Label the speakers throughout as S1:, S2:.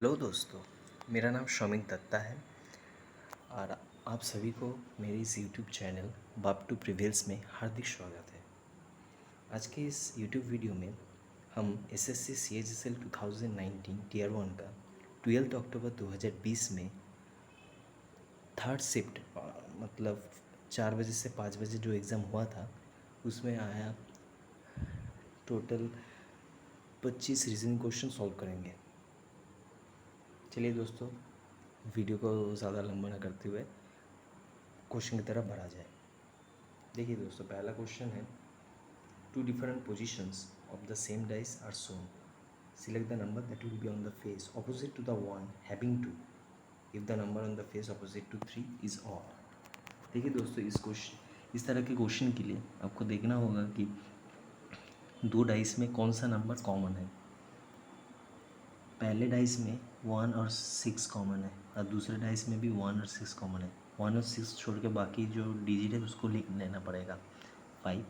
S1: Hello दोस्तों, मेरा नाम शौमिक दत्ता है और आप सभी को मेरे इस यूट्यूब चैनल बाप टू प्रिवेल्स में हार्दिक स्वागत है। आज के इस यूट्यूब वीडियो में हम एसएससी सीएचएसएल 2019 टीयर 1 का 12 अक्टूबर 2020 में थर्ड शिफ्ट मतलब 4 बजे से 5 बजे जो एग्ज़ाम हुआ था उसमें आया टोटल 25 रीजनिंग क्वेश्चन सॉल्व करेंगे। चलिए दोस्तों, वीडियो को ज़्यादा लंबा ना करते हुए क्वेश्चन की तरफ बढ़ा जाए। देखिए दोस्तों, पहला क्वेश्चन है two different positions of the same dice are shown, select the number that will be on the face opposite to the one having two if the number on the face opposite to 3 is odd. देखिए दोस्तों, इस तरह के question के लिए आपको देखना होगा कि दो डाइस में कौन सा नंबर कॉमन है। पहले डाइस में 1 और 6 कॉमन है और दूसरे डाइस में भी 1 और 6 कॉमन है। 1 और 6 छोड़ के बाकी जो डिजिट है उसको लिख लेना पड़ेगा 5,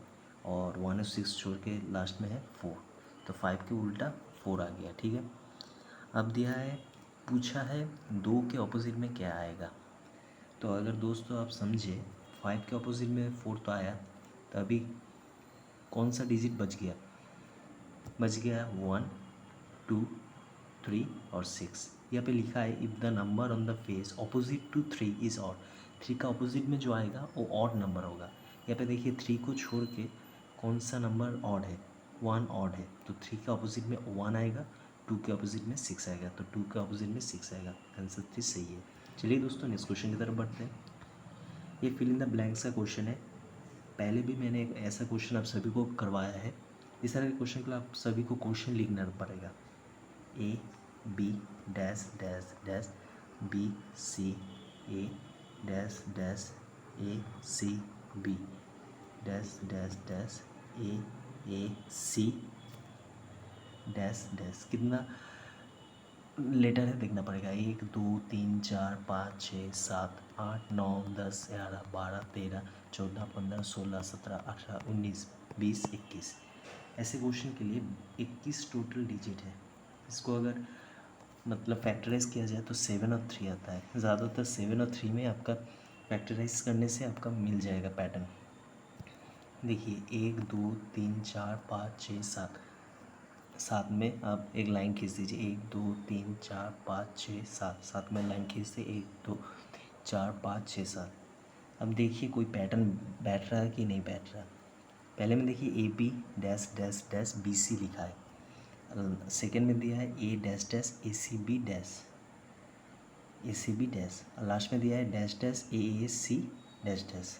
S1: और 1 और 6 छोड़ के लास्ट में है 4, तो 5 के उल्टा 4 आ गया। ठीक है, अब दिया है, पूछा है 2 के ऑपोजिट में क्या आएगा। तो अगर दोस्तों आप समझे 5 के ऑपोजिट में 4 तो आया, तो अभी कौन सा डिजिट बच गया? 1, 2, 3 और 6। यहाँ पे लिखा है if the number on the face opposite to 3 is odd. 3 का ऑपोजिट में जो आएगा वो ऑड नंबर होगा। यहाँ पे देखिए 3 को छोड़ के कौन सा नंबर ऑड है? 1 ऑड है, तो 3 के ऑपोजिट में 1 आएगा, 2 के ऑपोजिट में 6 आएगा, तो 2 के ऑपोजिट में 6 आएगा। आंसर 3 सही है। चलिए दोस्तों, नेक्स्ट क्वेश्चन की तरफ बढ़ते हैं। ये फिल इन द ब्लैंक्स का क्वेश्चन है। पहले भी मैंने एक ऐसा क्वेश्चन आप सभी को करवाया है। इस तरह के क्वेश्चन के लिए आप सभी को क्वेश्चन लिखना पड़ेगा। A B dash dash dash B C A dash dash A C B dash dash dash A C dash dash. कितना लेटर है देखना पड़ेगा। 1 2 3 4 5 6 7 8 9 10 11 12 13 14 15 16 17 18 19 20 21। ऐसे क्वेश्चन के लिए 21 टोटल डिजिट है। इसको अगर मतलब फैक्टराइज किया जाए तो 7 और 3 आता है। ज़्यादातर 7 और 3 में आपका फैक्टराइज करने से आपका मिल जाएगा पैटर्न। देखिए 1 2 3 4 5 6 7, साथ में आप एक लाइन खींच दीजिए। 1 2 3 4 5 6 7, साथ में लाइन खींचते 1 2 3 4 5 6 7। अब देखिए कोई पैटर्न बैठ रहा है कि नहीं बैठ रहा। पहले में देखिए A B dash dash dash B C लिखा है। सेकेंड में दिया है A dash dash A C B dash, और लास्ट में दिया है dash dash A C dash dash.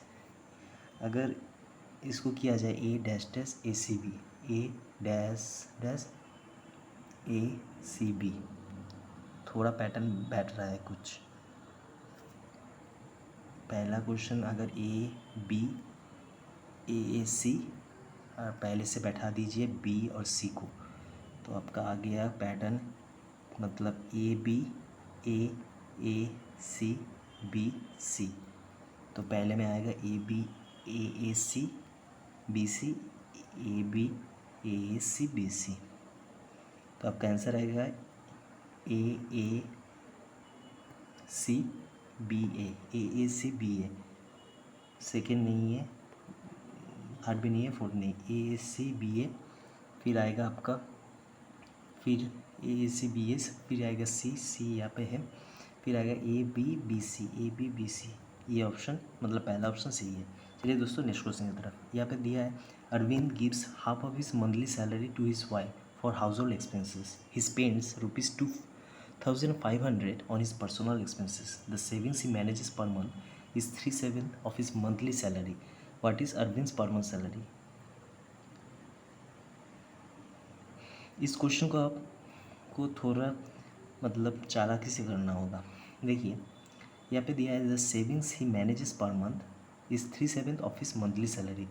S1: अगर इसको किया जाए A dash dash A C B, A dash dash A C B, थोड़ा पैटर्न बैठ रहा है कुछ। पहला क्वेश्चन अगर ए बी ए सी और पहले से बैठा दीजिए बी और सी को, तो आपका आ गया पैटर्न, मतलब ए B A C B C. तो पहले में आएगा A B A C B C, A B A C B C. तो आपका आंसर आएगा A C B A C B A. Second नहीं है, थर्ड भी नहीं है, फोर्थ नहीं, ए सी बी ए। फिर आएगा आपका, फिर ए सी बी एस, फिर आएगा सी यहाँ पे है, फिर आएगा ए बी बी सी। ये ऑप्शन मतलब पहला ऑप्शन सही है। चलिए दोस्तों, नेक्स्ट क्वेश्चन की तरफ। यहाँ पे दिया है Arvind gives half of his monthly salary to his wife for household expenses. He spends ₹2,500 on his personal expenses. The savings he manages per month is 3/7 of his monthly salary. What is Arvind's per month salary? इस question को आपको थोड़ा मतलब चालाकी से करना होगा। देखिए यहाँ पे दिया है the savings he manages per month is 3/7 of his monthly salary.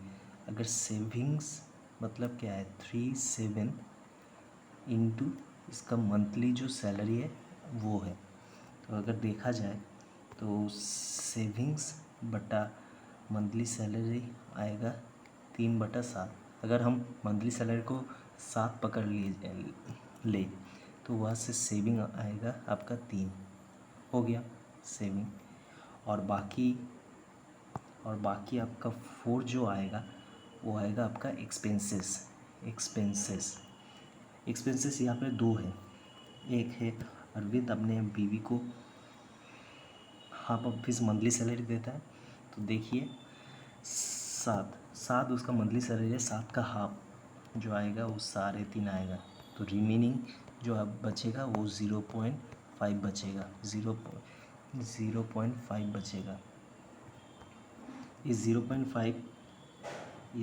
S1: अगर सेविंग्स मतलब क्या है, 3/7 इंटू इसका मंथली जो सैलरी है वो है। तो अगर देखा जाए तो सेविंग्स बटा मंथली सैलरी आएगा 3/7। अगर हम मंथली सैलरी को 7 पकड़ ले, तो वहाँ से सेविंग आएगा आपका 3 हो गया सेविंग। और बाकी आपका 4 जो आएगा वो आएगा आपका एक्सपेंसेस यहाँ पे 2 है। एक है अरविंद अपने बीवी को half of his monthly salary देता है, तो देखिए 7 उसका मंथली सैलरी है, 7 का हाफ जो आएगा वो 3.5 आएगा। तो रिमेनिंग जो अब बचेगा वो 0.5 बचेगा, 0.5 बचेगा। ये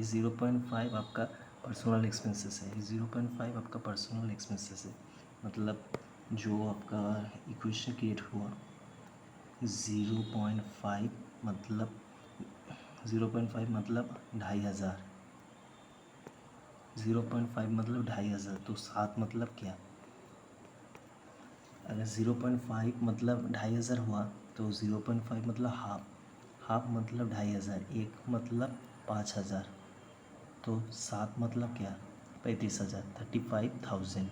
S1: 0.5 आपका पर्सनल एक्सपेंसेस है, 0.5 आपका पर्सनल एक्सपेंसेस है। मतलब जो आपका इक्वेशन क्रिएट हुआ 0.5 मतलब 0.5 मतलब 2,500, 0.5 मतलब 2,500। तो 7 मतलब क्या, अगर 0.5 मतलब 2,500 हुआ तो 0.5 मतलब हाफ मतलब 2,500, 1 मतलब 5,000, तो 7 मतलब क्या 35,000, 35,000।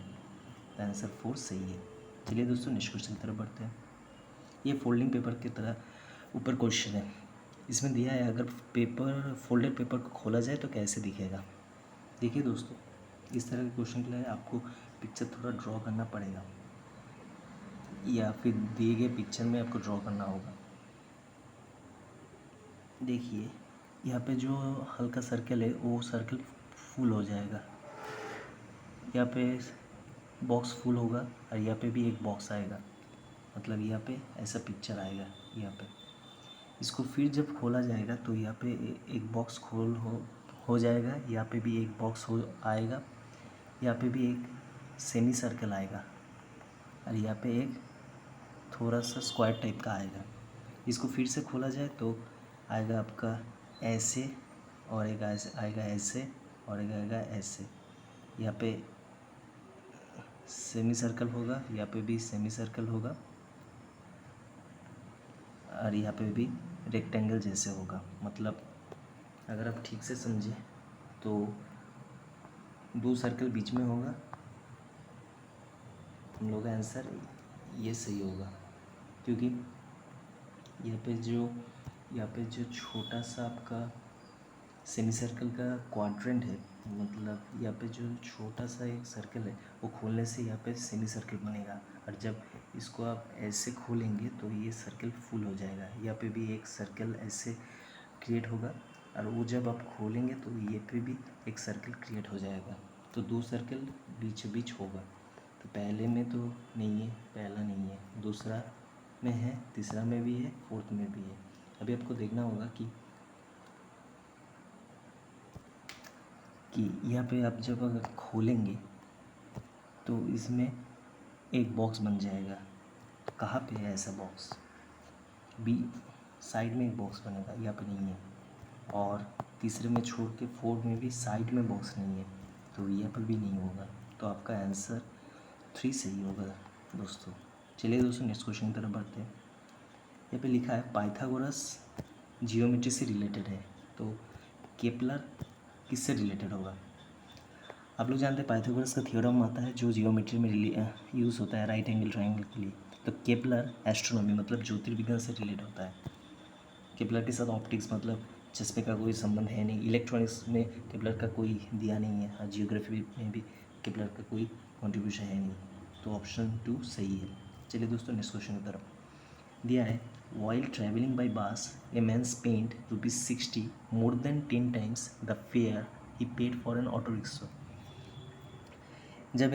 S1: आंसर 4 सही है। चलिए दोस्तों नेक्स्ट क्वेश्चन की तरफ बढ़ते हैं। ये फोल्डिंग पेपर की तरह ऊपर क्वेश्चन है, इसमें दिया है अगर फोल्डेड पेपर को खोला जाए तो कैसे दिखेगा। देखिए दोस्तों, इस तरह के क्वेश्चन के लिए आपको पिक्चर थोड़ा ड्रॉ करना पड़ेगा, या फिर दिए गए पिक्चर में आपको ड्रॉ करना होगा। देखिए यहाँ पे जो हल्का सर्कल है वो सर्कल फुल हो जाएगा, यहाँ पे बॉक्स फुल होगा और यहाँ पे भी एक बॉक्स आएगा, मतलब यहाँ पे ऐसा पिक्चर आएगा। यहाँ पे इसको फिर जब खोला जाएगा तो यहाँ पे एक बॉक्स हो जाएगा, यहाँ पे भी एक बॉक्स हो आएगा, यहाँ पे भी एक सेमी सर्कल आएगा और यहाँ पे एक थोड़ा सा स्क्वायर टाइप का आएगा। इसको फिर से खोला जाए तो आएगा आपका ऐसे, और एक आएगा ऐसे, और एक आएगा ऐसे। यहाँ पे सेमी सर्कल होगा, यहाँ पे भी सेमी सर्कल होगा और यहाँ पे भी रेक्टेंगल जैसे होगा। मतलब अगर आप ठीक से समझें तो 2 सर्कल बीच में होगा। हम लोग का आंसर ये सही होगा, क्योंकि यहाँ पे जो छोटा सा आपका सेमी सर्कल का क्वाड्रेंट है, मतलब यहाँ पे जो छोटा सा एक सर्कल है वो खोलने से यहाँ पे सेमी सर्कल बनेगा, और जब इसको आप ऐसे खोलेंगे तो ये सर्कल फुल हो जाएगा। यहाँ पे भी एक सर्कल ऐसे क्रिएट होगा और वो जब आप खोलेंगे तो ये पे भी एक सर्कल क्रिएट हो जाएगा। तो 2 सर्कल बीच बीच होगा। तो पहले में तो नहीं है, पहला नहीं है, दूसरा में है, तीसरा में भी है, फोर्थ में भी है। अभी आपको देखना होगा कि यहाँ पे आप जब अगर खोलेंगे तो इसमें एक बॉक्स बन जाएगा। तो कहाँ पे है ऐसा बॉक्स, बी साइड में एक बॉक्स बनेगा, यहाँ पे नहीं है। और तीसरे में छोड़ के 4 में भी साइड में बॉक्स नहीं है, तो यहाँ पर भी नहीं होगा। तो आपका आंसर 3 सही होगा दोस्तों। चलिए दोस्तों नेक्स्ट क्वेश्चन की तरफ बढ़ते हैं। यहाँ पे लिखा है पाइथागोरस जियोमेट्री से रिलेटेड है, तो केपलर किससे रिलेटेड होगा। आप लोग जानते हैं पाइथागोरस का थ्योरम आता है जो जियोमेट्री में यूज़ होता है राइट एंगल ट्रायंगल के लिए। तो केपलर एस्ट्रोनॉमी मतलब ज्योतिर्विज्ञान से रिलेट होता है। केपलर के साथ ऑप्टिक्स मतलब चश्मे का कोई संबंध है नहीं, इलेक्ट्रॉनिक्स में केपलर का कोई दिया नहीं है, और जियोग्राफी में भी केपलर का कोई कॉन्ट्रीब्यूशन है नहीं। तो ऑप्शन 2 सही है। चलिए दोस्तों नेक्स्ट क्वेश्चन की तरफ दिया है while travelling by bus a man spend ₹60 more than 10 times the fare he paid for an auto rickshaw. जब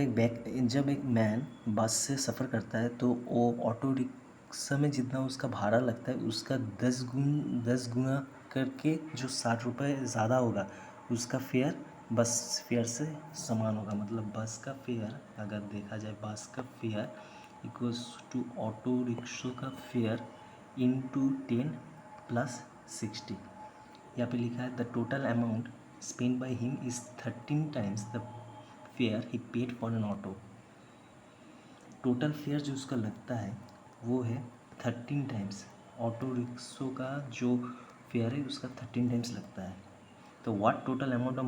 S1: एक मैन बस से सफ़र करता है तो वो ऑटो रिक्शा में जितना उसका भाड़ा लगता है उसका 10 गुना करके जो 60 रुपये ज़्यादा होगा उसका फेयर बस फेयर से समान होगा। मतलब बस का फेयर अगर देखा जाए, बस का fare equals to auto rickshaw का फेयर इंटू 10 प्लस 60। यहाँ पे लिखा है the total amount spend by him is 13 times the fare he paid for an auto. Total fare जो उसका लगता है वो है 13 टाइम्स। ऑटो रिक्शो का जो फेयर है उसका 13 टाइम्स लगता है। तो what total amount of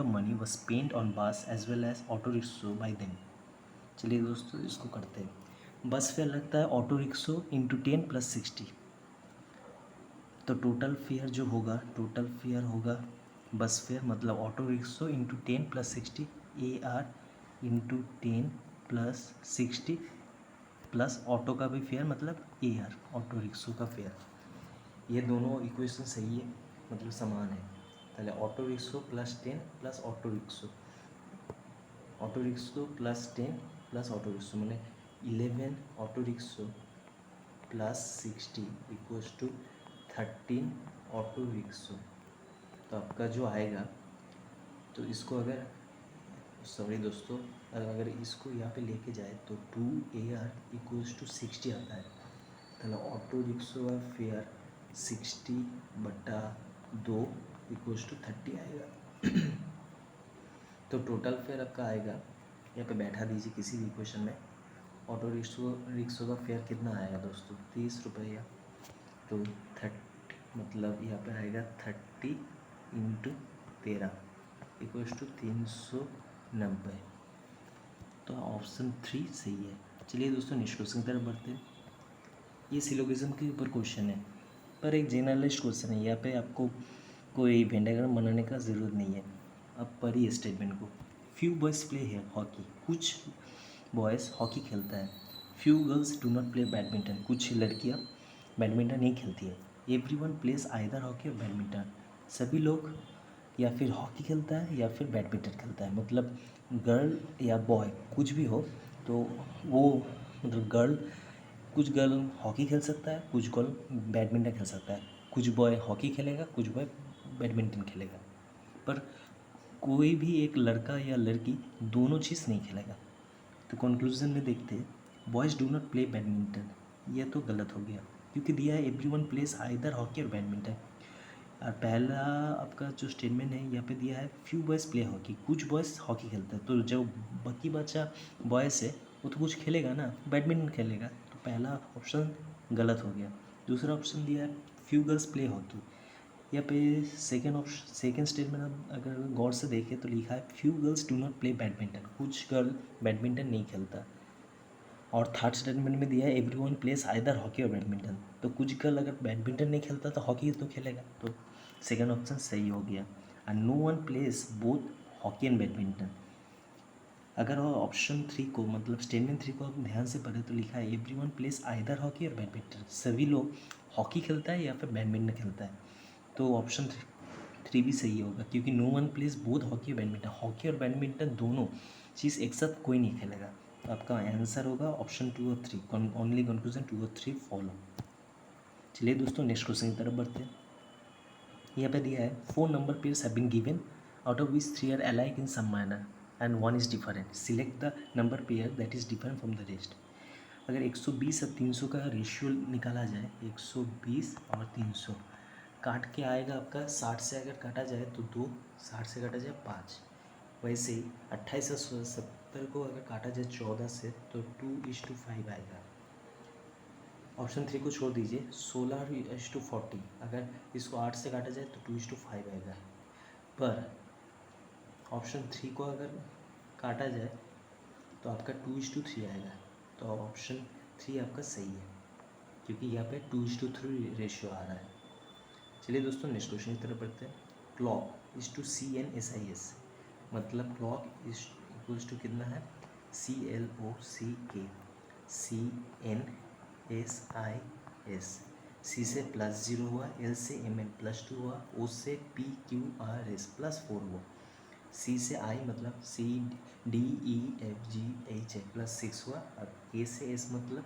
S1: money was spent on bus as well as auto rickshaw by them। चलिए दोस्तों इसको करते हैं। बस फेयर लगता है ऑटो रिक्शो इंटू 10 + 60। तो टोटल फेयर जो होगा, टोटल फेयर होगा बस फेयर मतलब auto rickshaw into 10 + 60 AR into 10 + 60 plus auto का भी फेयर मतलब AR ऑटो रिक्शो का फेयर। ये दोनों इक्वेशन सही है मतलब समान है। पहले auto rickshaw +10 plus auto rickshaw, auto rickshaw +10 plus auto rickshaw मैंने 11 auto rickshaw plus 60 equals to 13 auto rickshaw. तो आपका जो आएगा, तो इसको अगर सॉरी दोस्तों, अगर इसको यहाँ पे लेके जाए तो 2AR इक्वल्स टू 60 आता है। तो ऑटो रिक्शो का फेयर 60/2 इक्वल्स टू 30 आएगा। तो टोटल फेयर आपका आएगा, यहाँ पे बैठा दीजिए किसी भी इक्वेशन में। ऑटो रिक्शो का फेयर कितना आएगा दोस्तों, 30 रुपया। तो 30 मतलब यहाँ पे आएगा 30 × 13 इक्वल्स टू 390। तो ऑप्शन 3 सही है। चलिए दोस्तों नेक्स्ट क्वेश्चन की तरफ बढ़ते हैं। ये सिलोगिज्म के ऊपर क्वेश्चन है, पर एक जनरलिस्ट क्वेश्चन है। यहाँ पे आपको कोई वेन डायग्राम बनाने का ज़रूरत नहीं है। अब पढ़िए स्टेटमेंट को। फ्यू बॉयज़ प्ले है हॉकी, कुछ बॉयज़ हॉकी खेलता है। Few girls do not play badminton, कुछ लड़कियाँ बैडमिंटन नहीं खेलती है। एवरीवन प्लेस आइदर हॉकी और बैडमिंटन, सभी लोग या फिर हॉकी खेलता है या फिर बैडमिंटन खेलता है। मतलब गर्ल या बॉय कुछ भी हो तो वो मतलब गर्ल, कुछ गर्ल हॉकी खेल सकता है, कुछ गर्ल बैडमिंटन खेल सकता है, कुछ बॉय हॉकी खेलेगा, कुछ बॉय बैडमिंटन खेलेगा। पर कोई भी एक लड़का या लड़की दोनों चीज़ नहीं खेलेगा। तो कंक्लूजन में देखते हैं, boys do not play badminton, ये तो गलत हो गया क्योंकि दिया है एवरीवन प्लेस आइदर हॉकी और बैडमिंटन। और पहला आपका जो स्टेटमेंट है यहाँ पे दिया है फ्यू बॉयज़ प्ले हॉकी, कुछ बॉयज़ हॉकी खेलते हैं। तो जो बाकी बच्चा बॉयज़ है वो तो कुछ खेलेगा ना, बैडमिंटन खेलेगा। तो पहला ऑप्शन गलत हो गया। दूसरा ऑप्शन दिया है फ्यू गर्ल्स प्ले हॉकी, यहाँ पे सेकेंड स्टेटमेंट आप अगर गौर से देखें तो लिखा है few girls do not play badminton, कुछ गर्ल बैडमिंटन नहीं खेलता। और थर्ड स्टेटमेंट में दिया है एवरीवन प्लेस आइदर हॉकी और बैडमिंटन, तो कुछ गर्ल अगर बैडमिंटन नहीं खेलता तो हॉकी तो खेलेगा। तो सेकंड ऑप्शन सही हो गया। And no one plays both hockey and badminton. अगर ऑप्शन 3 को मतलब स्टेटमेंट 3 को आप ध्यान से पढ़े तो लिखा है एवरीवन प्लेस आइदर हॉकी और बैडमिंटन, सभी लोग हॉकी खेलता है या फिर बैडमिंटन खेलता है। तो ऑप्शन 3 भी सही होगा क्योंकि no one plays both hockey और बैडमिंटन, हॉकी और बैडमिंटन दोनों चीज़ एक साथ कोई नहीं खेलेगा। तो आपका आंसर होगा ऑप्शन 2 और 3, ओनली कंक्लूजन 2 और 3 फॉलो। चलिए दोस्तों नेक्स्ट क्वेश्चन की तरफ बढ़ते हैं। यहाँ पे दिया है 4 number pairs have been given out of which 3 are alike in some manner and 1 is different, select the number pair that is different from the rest. अगर 120 और 300 का रेशियो निकाला जाए, 120 और 300 काट के आएगा आपका 60 से अगर काटा जाए तो 2, 60 से काटा जाए 5। वैसे ही 28 और 70 को अगर काटा जाए 14 से तो 2:5 आएगा। ऑप्शन 3 को छोड़ दीजिए, 16:40, अगर इसको 8 से काटा जाए तो 2:5 आएगा। पर ऑप्शन 3 को अगर काटा जाए तो आपका 2:3 आएगा। तो ऑप्शन 3 आपका सही है क्योंकि यहाँ पे 2:3 रेशियो आ रहा है। चलिए दोस्तों नेक्स्ट क्वेश्चन की तरफ बढ़ते हैं। क्लॉक इज टू CNSIS, मतलब क्लॉक इज इक्वल्स टू कितना है, CLOCK, CNSIS। C से +0 हुआ, L से MN +2 हुआ, O से PQRS +4 हुआ, C से I मतलब CDEFGH +6 हुआ, और K से S मतलब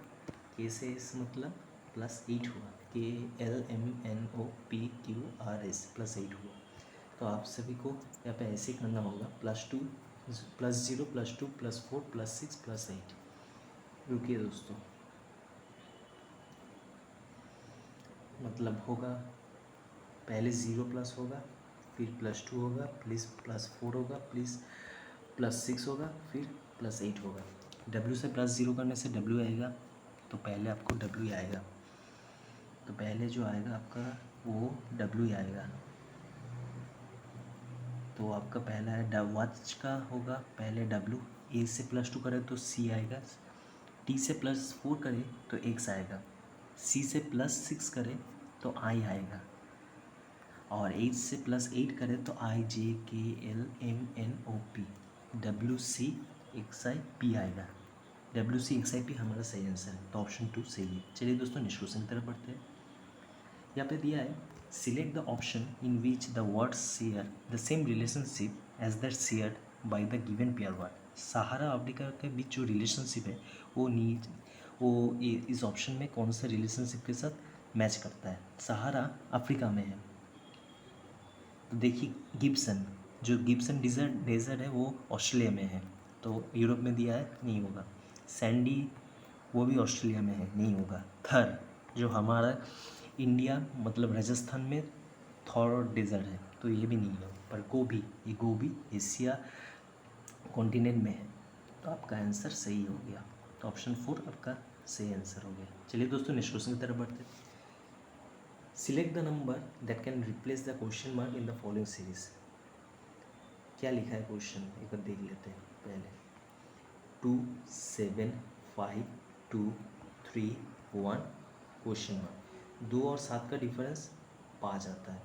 S1: +8 हुआ, KLMNOPQRS +8 हुआ। तो आप सभी को यहाँ पे ऐसे करना होगा, +2 +0 +2 +4 +6 +8। रुकिए दोस्तों, मतलब होगा पहले 0 प्लस होगा, फिर +2 होगा, प्लस +4 होगा, प्लस +6 होगा, फिर +8 होगा। W से +0 करने से W आएगा, तो पहले आपको W आएगा, तो पहले जो आएगा आपका वो W आएगा। तो आपका पहला है वॉच का होगा पहले W, ए से +2 करें तो सी आएगा, टी से +4 करें तो एक्स आएगा, सी से +6 करें तो आई आएगा, और एच से +8 करें तो IJKLMNOP WCXIP आएगा। WCXIP हमारा सही आंसर है, तो ऑप्शन 2 सही है। चलिए दोस्तों नेक्स्ट क्वेश्चन की तरफ बढ़ते हैं। यहाँ पे दिया है select the option in which the words share the same relationship as that shared by the given pair word. Sahara Africa के बीच जो रिलेशनशिप है वो इस ऑप्शन में कौन सा रिलेशनशिप के साथ मैच करता है। सहारा अफ्रीका में है, तो देखिए गिब्सन, जो गिब्सन डेजर्ट है वो ऑस्ट्रेलिया में है, तो यूरोप में दिया है, नहीं होगा। सैंडी, वो भी ऑस्ट्रेलिया में है, नहीं होगा। थर, जो हमारा इंडिया मतलब राजस्थान में थॉर डेजर्ट है, तो ये भी नहीं है। पर गोबी, ये गोबी एशिया कॉन्टिनेंट में है, तो आपका आंसर सही हो गया, तो ऑप्शन 4 आपका सही आंसर हो गया। चलिए दोस्तों नेक्स्ट क्वेश्चन की तरफ बढ़ते हैं। Select the number that can replace the question mark in the following series. क्या लिखा है क्वेश्चन, एक बार देख लेते हैं पहले। 2 7 5 2 3 1 क्वेश्चन मार्क। 2 और 7 का डिफरेंस 5 आता है,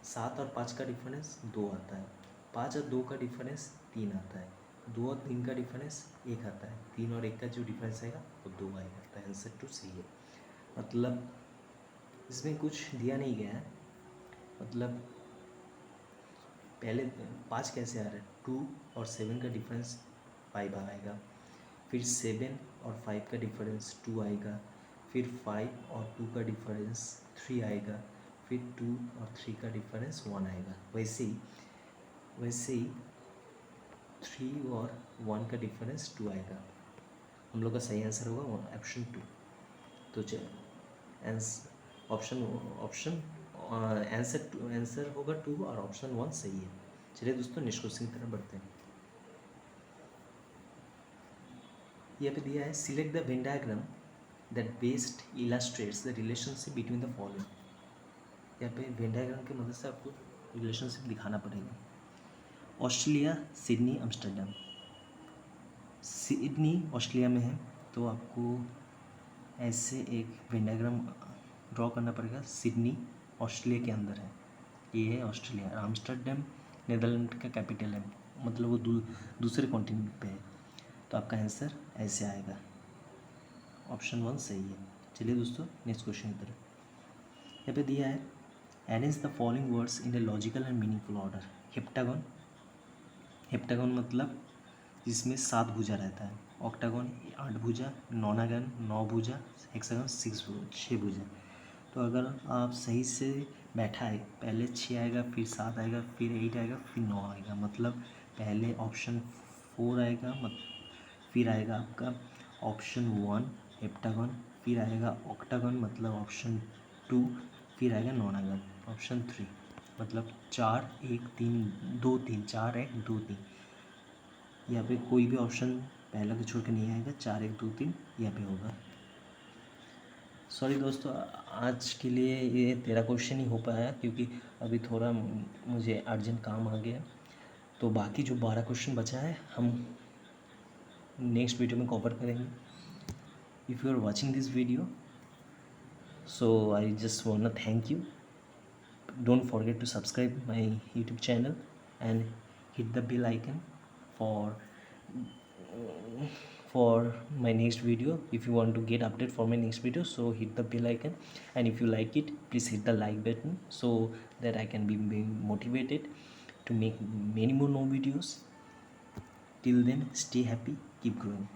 S1: 7 और 5 का डिफरेंस 2 आता है, 5 और 2 का डिफरेंस 3 आता है, 2 और 3 का डिफरेंस 1 आता है, 3 और 1 का जो डिफरेंस आएगा वो 2 आएगा, तो आंसर 2 सही है। मतलब इसमें कुछ दिया नहीं गया है, मतलब पहले 5 कैसे आ रहा है, 2 और 7 का डिफरेंस 5 आएगा, फिर 7 और 5 का डिफरेंस 2 आएगा, फिर 5 और 2 का डिफरेंस 3 आएगा, फिर 2 और 3 का डिफरेंस 1 आएगा। वैसे ही 3 और 1 का डिफरेंस 2 आएगा। हम लोग का सही आंसर होगा ऑप्शन 2। तो आंसर होगा 2 और ऑप्शन 1 सही है। चलिए दोस्तों नेक्स्ट क्वेश्चन की तरफ बढ़ते हैं। यहाँ पे दिया है select the Venn diagram that best illustrates the relationship between the following. यहाँ पे वेन डायग्राम की मदद से आपको रिलेशनशिप दिखाना पड़ेगा। Australia, Sydney, Amsterdam. Sydney Australia में है, तो आपको ऐसे एक वेन डायग्राम ड्रॉ करना पड़ेगा। सिडनी ऑस्ट्रेलिया के अंदर है, ये है ऑस्ट्रेलिया। एम्स्टर्डम नीदरलैंड का कैपिटल है, मतलब वो दूसरे कॉन्टिनेंट पे है, तो आपका आंसर ऐसे आएगा, ऑप्शन 1 सही है। चलिए दोस्तों नेक्स्ट क्वेश्चन की तरफ। यहाँ पे दिया है arrange the following words in a logical and meaningful order. Heptagon, heptagon मतलब जिसमें 7 भुजा रहता है। ऑक्टागन 8 भुजा, नोनागन 9 भुजा, हेक्सागन 6 भुजा। तो अगर आप सही से बैठाए, पहले 6 आएगा, फिर 7 आएगा, फिर 8 आएगा, फिर 9 आएगा, मतलब पहले ऑप्शन 4 आएगा, फिर आएगा आपका ऑप्शन 1 हेप्टागन, फिर आएगा ऑक्टागन मतलब ऑप्शन 2, फिर आएगा नोनागन ऑप्शन 3, मतलब 4 1 3 2 3, 4 1 2 3। यहाँ पे कोई भी ऑप्शन पहला को छोड़ के नहीं आएगा, 4 1 2 3 यहाँ पे होगा। सॉरी दोस्तों, आज के लिए ये 13 क्वेश्चन ही हो पाया, क्योंकि अभी थोड़ा मुझे अर्जेंट काम आ गया। तो बाकी जो 12 क्वेश्चन बचा है हम नेक्स्ट वीडियो में कवर करेंगे। If you are watching this video, so I just want to thank you. Don't forget to subscribe my YouTube channel and hit the bell icon for my next video. If you want to get update for my next video, so hit the bell icon, and if you like it, please hit the like button so that I can be motivated to make many more videos. Till then, stay happy, keep growing.